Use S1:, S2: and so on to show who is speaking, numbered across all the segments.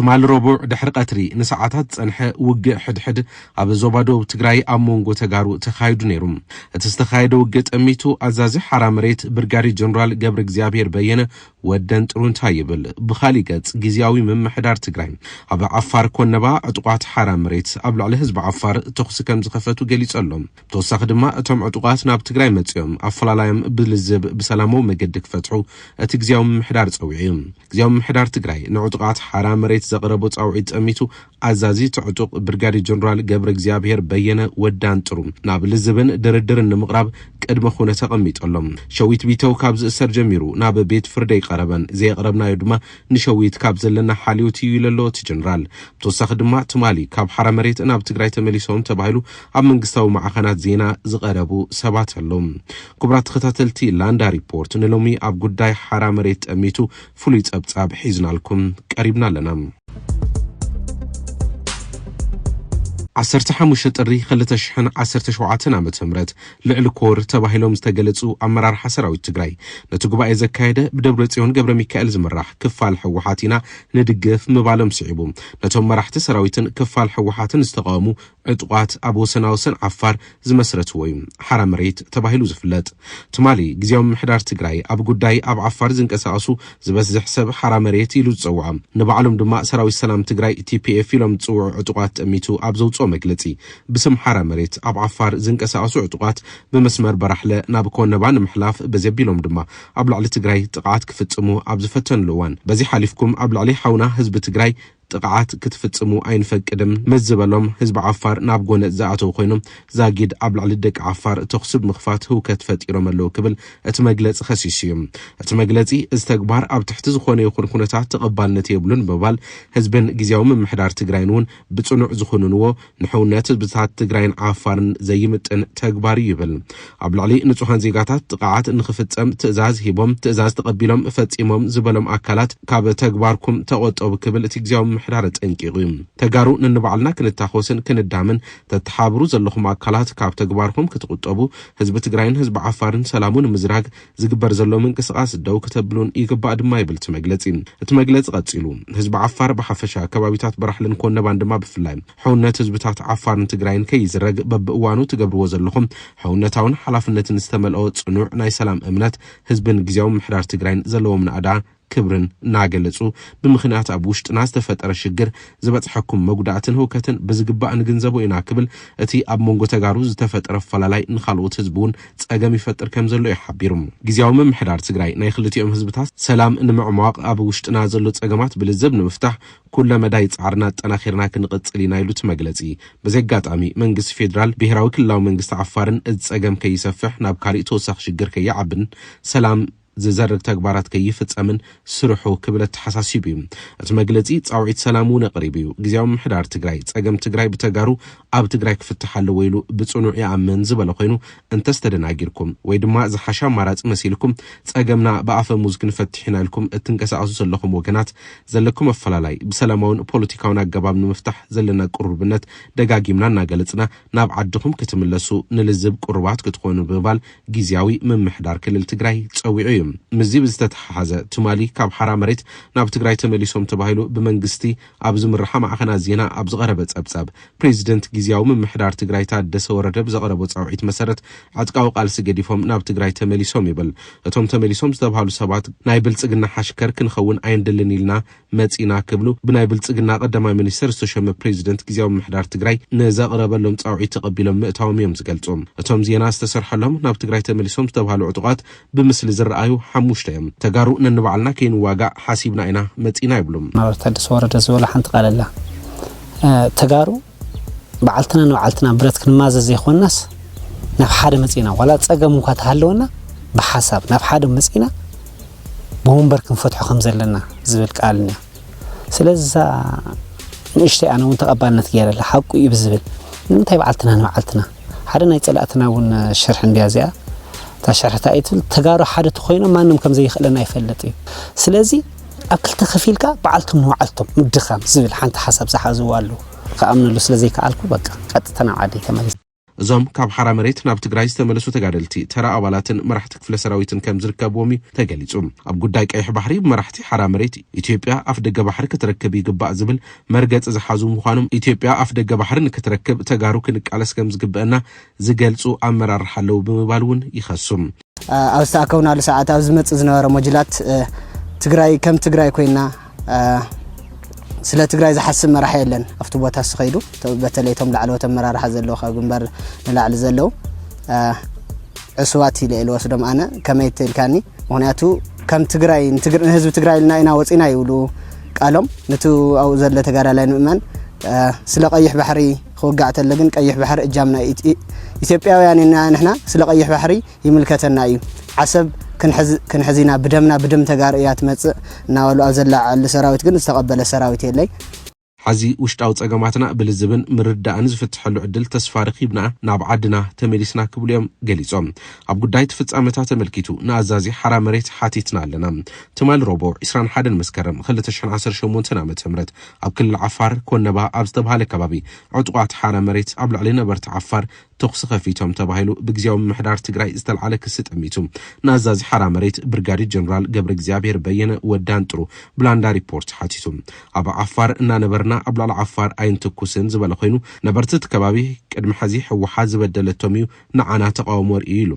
S1: تمال ربع دحر قطري نساعات صنح وجه حد اب زوبادو تግራይ አሞንጎ ተጋሩ ተኻይዱ ነይሩም ተስተኻይዱ ወገጥ እሚቱ አዛዚ ሐራምሬት ብርጋሪ ጀነራል ገብረ እግዚአብሔር በየነ ወደን ጥሩን ታይብል በኻሊ ገጽ ጊዜያዊ መምሕዳር ትግራይ አብ አፋር ኮነባ ዕጡቋት ሐራምሬት አብ ላዕለ ህዝብ አፋር ተخص ከም ዝኸፈቱ ገሊጸሎም ተወሳኺ ድማ እቶም ዕጡቋት ናብ ትግራይ መጽዮም አፈላላይም ብልዝብ በሰላሙ መገድ ክፈትሑ እቲ ጊዜያዊ መምሕዳር ጸውዒም ጊዜያዊ መምሕዳር ትግራይ ንዕጡቋት ሐራምሬት ዘቅረቡ ጻውዒት እሚቱ አዛዚ ዕጡቅ ብርጋሪ ጀነራል ገብረ እግዚአብሔር በየነ ወዳን ጥሩ ናብ ልዝብን ድርድርን ንምቅራብ ቅድመ ኾነ ተቀሚጠሎም ሸዊት ቢተው ካብ ዝእሰር ጀሚሩ ናብ ቤት ፍርደይ ቀረበን ዘየቅረብናዮ ድማ ንሸዊት ካብ ዘለና ሓልዮት ይለሎ ጀነራል ተወሳኺ ድማ ትማሊ ካብ ሐራመሬት ናብ ትግራይ ተመሊሶም ተባሂሉ ኣብ መንግስታዊ ማዕኸናት ዜና ዝቀረቡ ሰባት ኣሎም ኩብራት ተኸታተልቲ ላንዳ ሪፖርት ንሎሚ ኣብ ጉዳይ ሐራመሬት ጠሚቱ ፍሉይ ጸብጻብ ሒዝናልኩም ቀሪብና ኣለና 15 ጥሪ 2017 ዓመተ ምህረት ልዕል ኮር ተባሂሎም ዝተገለጹ አመራር ሐሰራዊት ትግራይ ነቲ ጉባኤ ዘካየደ በደብረ ጽዮን ገብረ ሚካኤል ዝመራሕ ክፋል ሕወሓቲና ንድግፍ ምባሎም ሲዒቡ ነቶም መራሕቲ ሰራዊትን ክፋል ሕወሓትን ዝተቃወሙ ዕጡቋት ኣብ ወሰናወሰን ዓፋር ዝመስረትዎ ሐራመሬት ተባሂሉ ዝፍለጥ ትማሊ ጊዜያዊ ምሕዳር ትግራይ ኣብ ጉዳይ ኣብ ዓፋር ዝንቀሳቀሱ ዝበዝሕ ሰብ ሐራመሬት ኢሉ ዝጽውዓ ንባዕሎም ድማ ሰራዊት ሰላም ትግራይ TPF ኢሎም ዝጽውዑ ዕጡቋት ጠሚቱ ኣብ ዘውጾ መግለጺ ብስም ሐራመሬት ኣብ ዓፋር ዝንቀሳቀሱ ዕጡቋት በመስመር በራሕለ ናብ ኮነባ ንምሕላፍ በዘቢሎም ድማ ኣብ ላዕሊ ትግራይ ጥቃት ክፍጽሙ ኣብ ዝፈተንሉ እዋን በዚ ሓሊፍኩም ኣብ ላዕሊ ሓውና ህዝቢ ትግራይ ጥቃት ክትፍጽሙ አይንፈቅድም መዝበሎም ህዝብ ዓፋር ናብ ጎነ ዘአተው ኮይኖም ዛጊድ ኣብ ላዕሊ ደቂ ዓፋር ተخصብ ምኽፋት ህውከት ፈጢሮም ኣለው ክብል እቲ መግለጽ ኸሲስዮም እቲ መግለጺ ዝተግባር ኣብ ትሕቲ ዝኾነ ይኹን ኩነታት ተቐባልነት የብሉን በባል ህዝብን ጊዜያዊ ምሕዳር ትግራይን እውን ብጽኑዕ ዝኾኑንዎ ንሕውነት ህዝብታት ትግራይን ዓፋርን ዘይምጥን ተግባር ይብል ኣብ ላዕሊ ንጹሃን ዜጋታት ጥቃት ንኽፍጸም ትእዛዝ ሂቦም ትእዛዝ ተቐቢሎም ፈጺሞም ዝበሎም አካላት ካብ ተግባርኩም ተቆጠቡ ክብል እቲ ጊዜያዊ ምሕዳር ጠንቂቁ ተጋሩ ንንባዕልና ክንታኾስን ክንዳምን ተተሓብሩ ዘለኹም አካላት ካብ ተግባርኩም ክትቁጠቡ ህዝብ ትግራይን ህዝብ ዓፋርን ሰላሙን ምዝራግ ዝግበር ዘሎ ምንቅስቃስ ደው ከተብሉን ይግባእ ድማ ይብል መግለጺ እቲ መግለጽ ቀጺሉ ህዝብ ዓፋር በሐፈሻ ከባቢታት በራሕልን ኮነባን ድማ ብፍላይ ሕውነት ህዝብታት ዓፋርን ትግራይን ከይዝረግ በብእዋኑ ትገብርዎ ዘለኹም ሕውነታውን ሓላፍነትን ዝተመልኦ ጽኑዕ ናይ ሰላም እምነት ህዝብን ጊዜያዊ ምሕዳር ትግራይን ዘለዎም ናዳ ክብርን ናገለጹ ብምኽንያት ኣብ ውሽጥና ዝተፈጠረ ሽግር ዝበጽሐኩም መጉዳእትን ህውከትን በዝግባእ ንግንዘቡ ኢና ክብል እቲ ኣብ መንጎ ተጋሩ ዝተፈጠረ ፈላላይ ንኻልኦት ህዝቡን ጸገም ይፈጥር ከም ዘሎ ይሓቢሩ ጊዜያዊ ምሕዳር ትግራይ ናይ ክልቲኦም ህዝብታት ሰላም ንምዕማቅ ኣብ ውሽጥና ዘሎ ጸገማት ብልዝብ ንምፍታሕ ኩለ መዳይ ጻዕርና ጠናኺርና ክንቀጽል ኢና ኢሉ መግለጺ በዘጋጣሚ መንግስት ፌደራል ብሔራዊ ክልላዊ መንግስት ዓፋርን ጸገም ከይሰፍሕ ናብ ካልእ ተወሳኺ ሽግር ከይዓብን ሰላም ዝዘርግ ተግባራት ከይፍጸምን ስርሑ ክብለት ተሐሳሲብ እዩ እቲ መግለጺ ጻውዒት ሰላሙ ነቅሪብ እዩ ጊዜያዊ ምሕዳር ትግራይ ጸገም ትግራይ በተጋሩ ኣብ ትግራይ ክፍትሓለ ወይሉ ብጽኑዕ ያአመን ዝበለ ኮይኑ እንተስተደናጊርኩም ወይ ድማ ዝሓሻ ማራጽ መሲልኩም ጸገምና በአፈሙዝ ክንፈትሕና ኢልኩም እትንቀሳቀሱ ዘለኹም ወገናት ዘለኩም አፈላላይ በሰላማውን ፖለቲካውን አገባብ ንምፍታሕ ዘለና ቁርብነት ደጋጊምና እናገለጽና ናብ ዓድኹም ክትምለሱ ንልዝብ ቁርባት ክትኾኑ በባል ጊዜያዊ ምምሕዳር ክልል ትግራይ ጸዊዑ ምዚብ ዝተተሓዘ ትማሊ ካብ ሐራመሬት ናብ ትግራይ ተመሊሶም ተባሂሉ በመንግስቲ ኣብ ዝምርሓ ማዕኸና ዜና ኣብ ዝቀረበ ጸብጻብ ፕሬዝደንት ጊዜያዊ ምምሕዳር ትግራይ ታደሰ ወረደ ብዘቀረበ ጻውዒት መሰረት ዓጥቃዊ ቃልሲ ገዲፎም ናብ ትግራይ ተመሊሶም ይብል እቶም ተመሊሶም ዝተባሃሉ ሰባት ናይ ብልጽግና ሓሽከር ክንኸውን ኣይንደልን ኢልና መጺና ክብሉ ብናይ ብልጽግና ቀዳማይ ሚኒስትር ዝተሸመ ፕሬዝደንት ጊዜያዊ ምምሕዳር ትግራይ ነዘቀረበሎም ጻውዒት ተቀቢሎም ምእታዎም እዮም ዝገልጹ እቶም ዜና ዝተሰርሐሎም ናብ ትግራይ ተመሊሶም ዝተባሃሉ ዕጡቃት ብምስሊ ዝረአዩ حموشتهم تجارو ننبعلنا كين واقع حاسبنا إنا متينا يبلوم.
S2: ما ارتد صورة زولا حنت قال الله تجارو بعلتنا نوعلتنا برد كن مازه زي خو الناس نفحاد متينا ولا تسقمو كتهلونا بحسب نفحاد متينا بهم بركن فتحوا خمسة لنا زبل قالنا سلزا نشتي أنا وأنت قبلنا تجارة الحق يبزبل أنت بعلتنا نوعلتنا حدنا يتلقتنا ون الشرح البيازية تشرح تايتل تجارو حدا تخوينا ما نم كم زي خلنا يفلتي سلازي أكل تخفيلك بعلتم نوعلتم مدخم زبل حنت حسب زحازو والو كأمن له سلازي كألكو بقى قد تناعدي كمان
S1: እዞም ካብ ሓራ መሬት ናብ ትግራይ ዝተመለሱ ተጋደልቲ ተራ አባላትን መራሕቲ ክፍለ ሰራዊትን ከም ዝርከብዎም ተገሊጹ። ኣብ ጉዳይ ቀይሕ ባሕሪ መራሕቲ ሓራ መሬት ኢትዮጵያ ኣፍ ደገ ባሕሪ ክትረክብ ይግባእ ዝብል መርገጽ ዝሓዙ ምዃኖም ኢትዮጵያ ኣፍ ደገ ባሕሪ ንክትረክብ ተጋሩ ክንቃለስ ከም ዝግበአና ዝገልጹ ኣመራርሓ ኣለዉ ብምባል እውን ይኸሱም።
S3: ኣብ ዝተኣከብናሉ ሰዓት ኣብ ዝመጽእ ዝነበረ ሞጅላት ትግራይ ከም ትግራይ ኮይና ስለ ትግራይ ዝሓስብ መራሒ የለን ኣብቲ ቦታ ስኸይዱ በተለይ ቶም ላዕለዎት ኣመራርሓ ዘለዉ ካብ ግንባር ንላዕሊ ዘለዉ ዕስዋት ኢለ ወስዶም ኣነ ከመይ ትልካኒ ምክንያቱ ከም ትግራይ ንህዝቢ ትግራይ ኢልና ኢና ወፂና ይብሉ ቃሎም ነቱ ኣው ዘለ ተጋዳላይ ምእመን ስለ ቀይሕ ባሕሪ ክወጋዕ ተለግን ቀይሕ ባሕሪ እጃምና ኢትዮጵያውያን ኢና ንሕና ስለ ቀይሕ ባሕሪ ይምልከተና እዩ ዓሰብ ክንሕዚና ብደምና ብደም ተጋር እያ ትመጽእ እናበሉ ኣብ ዘላዓሊ ሰራዊት ግን ዝተቐበለ ሰራዊት የለይ
S1: ሓዚ ውሽጣዊ ጸገማትና ብልዝብን ምርዳእን ዝፍትሐሉ ዕድል ተስፋ ረኺብና ናብ ዓድና ተመሊስና ክብሉ እዮም ገሊጾም። ኣብ ጉዳይ ተፈጻመታ ተመልኪቱ ንኣዛዚ ሓራ መሬት ሓቲትና ኣለና። ትማል ረቡዕ 21 መስከረም 2018 ዓ.ም ኣብ ክልል ዓፋር ኮነባ ኣብ ዝተባሃለ ከባቢ ዕጡቋት ሓራ መሬት ኣብ ልዕሊ ነበርቲ ዓፋር ተኽሲ ከፊቶም ተባሂሉ ብግዚያዊ ምሕዳር ትግራይ ዝተልዓለ ክስ ጠሚቱ ንኣዛዚ ሓራ መሬት ብርጋዴር ጀነራል ገብረ እግዚአብሔር በየነ ወዳን ጥሩ ብላንዳ ሪፖርት ሓቲቱ ኣብ ዓፋር እናነበርና ኣብ ላዕሊ ዓፋር ኣይንትኩስን ዝበለ ኮይኑ ነበርቲ ከባቢ ቅድሚ ሕዚ ሕወሓት ዝበደለቶም እዩ ንዓና ተቃውሞ ርእዩ ኢሉ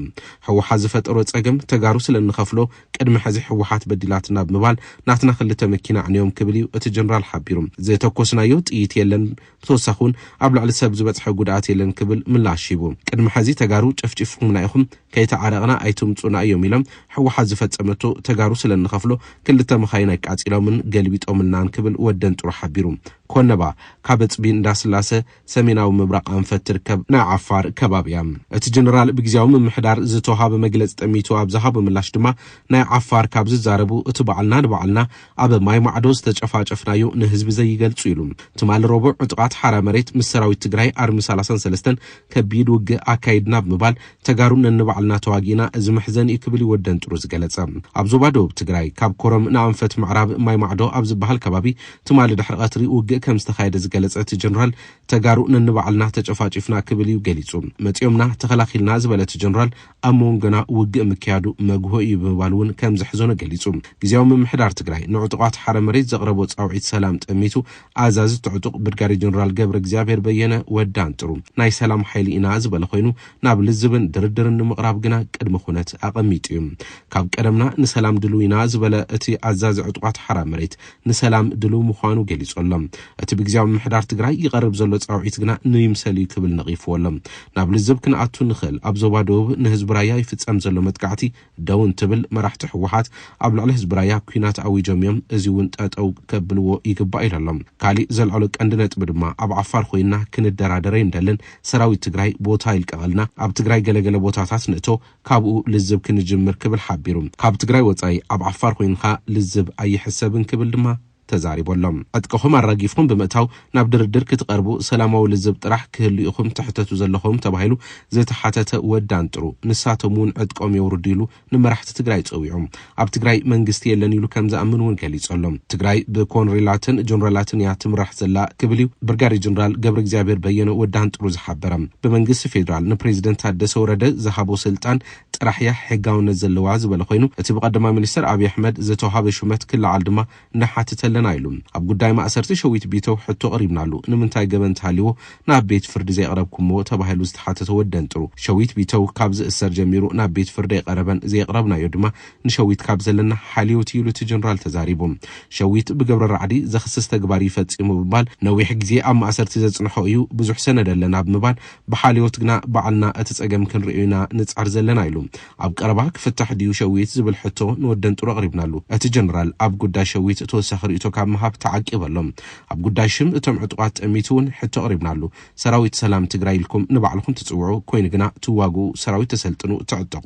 S1: ሕወሓት ዝፈጠሮ ጸገም ተጋሩ ስለንኸፍሎ ቅድሚ ሕዚ ሕወሓት በዲላትና ብምባል ናትና ክልተ መኪና ዕንዮም ክብል እዩ እቲ ጀነራል ሓቢሩ ዘተኮስናዮ ጥይት የለን ብተወሳኹን ኣብ ላዕሊ ሰብ ዝበፅሐ ጉድኣት የለን ክብል ምላሽ ቅድሚ ሕዚ ተጋሩ ጨፍጭፍኩምና ኢኹም ከይተዓረቕና ኣይትምጹና እዮም ኢሎም ሕወሓት ዝፈጸመቶ ተጋሩ ስለንኸፍሎ ክልተ መኻይን ኣቃጺሎምን ገልቢጦምልናን ክብል ወደን ጥሩ ሓቢሩ ኮነባ ካብ ዕፅቢ እንዳስላሰ ሰሜናዊ ምብራቅ ኣንፈት ትርከብ ናይ ዓፋር ከባቢያ እቲ ጀነራል ብግዚያዊ ምምሕዳር ዝተወሃበ መግለጽ ጠሚቱ ኣብ ዝሃቦ ምላሽ ድማ ናይ ዓፋር ካብ ዝዛረቡ እቲ በዓልና ንበዓልና ኣብ ማይ ማዕዶ ዝተጨፋጨፍናዮ ንህዝቢ ዘይገልጹ ኢሉ ትማል ረቡዕ ዕጡቃት ሓራ መሬት ምስ ሰራዊት ትግራይ ኣርሚ 33 ከቢድ ውግእ ኣካይድና ብምባል ተጋሩ ነንበዓልና ተዋጊና ዝምሕዘን ይክብል ይወደን ጥሩ ዝገለጸ ኣብ ዞባ ደቡብ ትግራይ ካብ ኮረም ንኣንፈት ምዕራብ ማይ ማዕዶ ኣብ ዝበሃል ከባቢ ትማል ድሕሪ ቀትሪ ውግእ ከም ዝተኻየደ ዝገለጸ እቲ ጀነራል ተጋሩ ነንበዓልና ተጨፋጭፍና ክብል እዩ ገሊጹ መጽዮምና ተኸላኺልና ዝበለት ጀነራል ኣብ መንጎና ውግእ ምክያዱ መግሆ እዩ ብምባል እውን ከም ዝሕዞነ ገሊጹ ግዚያዊ ምምሕዳር ትግራይ ንዕጡቃት ሓረ መሬት ዘቕረቦ ጻውዒት ሰላም ጠሚቱ ኣዛዚ ዕጡቕ ብርጋዴር ጀነራል ገብረ እግዚአብሔር በየነ ወዳን ጥሩ ናይ ሰላም ሓይሊ ኢና ዝበለ ኮይኑ ናብ ልዝብን ድርድርን ንምቕራብ ግና ቅድሚ ኩነት ኣቐሚጡ እዩ ካብ ቀደምና ንሰላም ድሉ ኢና ዝበለ እቲ ኣዛዚ ዕጡቃት ሓራ መሬት ንሰላም ድሉ ምዃኑ ገሊጾሎም እቲ ብግዚያዊ ምሕዳር ትግራይ ይቐርብ ዘሎ ጻውዒት ግና ንይምሰል ክብል ነቒፍዎሎም ናብ ልዝብ ክንኣቱ ንኽእል ኣብ ዞባ ደቡብ ንህዝቢ ራያ ይፍጸም ዘሎ መጥቃዕቲ ደውን ትብል መራሕቲ ሕወሓት ኣብ ልዕሊ ህዝቢ ራያ ኩናት ኣዊጆም እዮም እዚ እውን ጠጠው ከብልዎ ይግባእ ኢሎም ካሊእ ዘልዕሎ ቀንዲ ነጥቢ ድማ ኣብ ዓፋር ኮይና ክንደራደረ እንደለን ሰራዊት ትግራይ ቦታ ይልቀቐልና ኣብ ትግራይ ገለገለ ቦታታት ንእቶ ካብኡ ልዝብ ክንጅምር ክብል ሓቢሩ ካብ ትግራይ ወጻይ ኣብ ዓፋር ኮይንካ ልዝብ ኣይሕሰብን ክብል ድማ ተዛሪቦሎም ዕጥቅኹም ኣራጊፍኩም ብምእታው ናብ ድርድር ክትቀርቡ ሰላማዊ ልዝብ ጥራሕ ክህሉ ኢኹም ትሕተቱ ዘለኹም ተባሂሉ ዝተሓተተ ወዳን ጥሩ ንሳቶምን ዕጥቆም የውርዱ ኢሉ ንመራሕቲ ትግራይ ጸዊዖም ኣብ ትግራይ መንግስቲ የለን ኢሉ ከም ዝኣምን እውን ገሊጾሎም ትግራይ ብኮንሬላትን ጀነራላትን ያ ትምራሕ ዘላ ክብል እዩ ብርጋዴር ጀነራል ገብረ እግዚአብሔር በየነ ወዳን ጥሩ ዝሓበረም ብመንግስቲ ፌደራል ንፕሬዚደንት ታደሰ ወረደ ዝሃቦ ስልጣን ጥራሕያ ሕጋውነት ዘለዋ ዝበለ ኮይኑ እቲ ብቀዳማይ ሚኒስትር አብይ አሕመድ ዝተወሃበ ሹመት ክልዓል ድማ እንዳሓተተ ለናይሉ ኣብ ጉዳይ ማእሰርቲ ሸዊት ቢተው ሕቶ ቀሪብናሉ ንምንታይ ገበንት ሃሊዎ ናብ ቤት ፍርዲ ዘይቀረብኩምዎ ተባሂሉ ዝተሓተተ ወደን ጥሩ ሸዊት ቢተው ካብ ዝእሰር ጀሚሩ ናብ ቤት ፍርዲ የቀረበን ዘይቀረብናዮ ድማ ንሸዊት ካብ ዘለና ሓልዮት ይሉ እቲ ጀነራል ተዛሪቦም ሸዊት ብገብረ ራዕዲ ዘኽስስ ተግባር ይፈጽሙ ብምባል ነዊሕ ግዜ ኣብ ማእሰርቲ ዘጽንሖ እዩ ብዙሕ ሰነድ ኣለና ብምባል ብሓልዮት ግና በዓልና እቲ ጸገም ክንርእዩና ንጻር ዘለና ኢሉ ኣብ ቀረባ ክፍታሕ ድዩ ሸዊት ዝብል ሕቶ ንወደን ጥሩ ቀሪብናሉ እቲ ጀነራል ኣብ ጉዳይ ሸዊት ተወሳኺ ርእቶ ካብ መሃብ ተዓቂበሎም ኣብ ጉዳይ ሽም እቶም ዕጡቃት ጠሚቱን ሕቶ ቀሪብናሉ ሰራዊት ሰላም ትግራይ ኢልኩም ንባዕልኩም ትጽውዑ ኮይኑ ግና ትዋጉ ሰራዊት ተሰልጥኑ ትዕጠቁ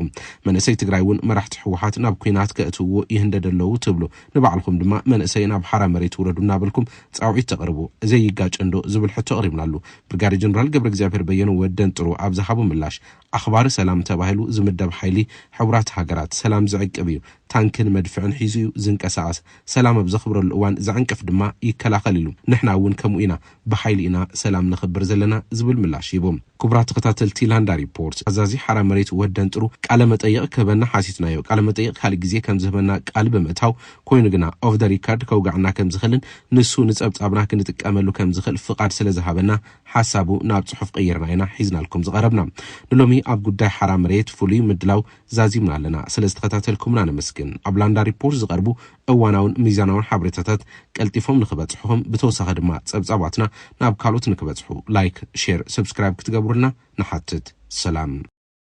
S1: መንእሰይ ትግራይ እውን መራሕቲ ሕወሓት ናብ ኩናት ከእትውዎ ይህንደደለው ትብሉ ንባዕልኩም ድማ መንእሰይ ናብ ሓራ መሬት ውረዱ እናበልኩም ጻውዒት ተቀርቡ እዘይ ይጋጨንዶ ዝብል ሕቶ ቀሪብናሉ ብርጋዴር ጀነራል ገብረ እግዚአብሔር በየነ ወደን ጥሩ ኣብ ዝሃቦ ምላሽ ኣኽባሪ ሰላም ተባሂሉ ዝምደብ ሓይሊ ሕቡራት ሃገራት ሰላም ዝዕቅብ እዩ ታንክን መድፍዕን ሒዙ ዝንቀሳቀስ ሰላም ብዘኽብረሉ እዋን ዝዕንቅፍ ድማ ይከላኸል ኢሉ ንሕና እውን ከምኡ ኢና ብሓይሊ ኢና ሰላም ንኽብር ዘለና ዝብል ምላሽ ሂቦም ክቡራት ተኸታተልቲ ላንዳ ሪፖርት አዛዚ ሓራ መሬት ወደን ጥሩ ቃለ መጠይቅ ከበና ሓሲትናዮ ቃለ መጠይቅ ካል ግዜ ከም ዝህበና ቃል በመታው ኮይኑ ግና ኦፍ ደ ሪካርድ ከውጋዕና ከም ዝኽልን ንሱ ንጸብጻብና ክንጥቀመሉ ከም ዝኽእል ፍቃድ ስለ ዝሃበና ሓሳቡ ናብ ጽሑፍ ቀይርና ኢና ሒዝናልኩም ዝቐረብና ንሎሚ ኣብ ጉዳይ ሓራ መሬት ፍሉይ ምድላው ዛዚምና ኣለና ስለ ዝተኸታተልኩምና ነመስግን ኣብ ላንዳ ሪፖርት ዝቐርቡ እዋናውን ሚዛናውን ሓበሬታታት ቀልጢፎም ንኽበጽሑም ብተወሳኺ ድማ ጸብጻባትና ናብ ካልኦት ንክበጽሑ ላይክ ሼር ሰብስክራይብ ክትገብሩልና ንሓትት ሰላም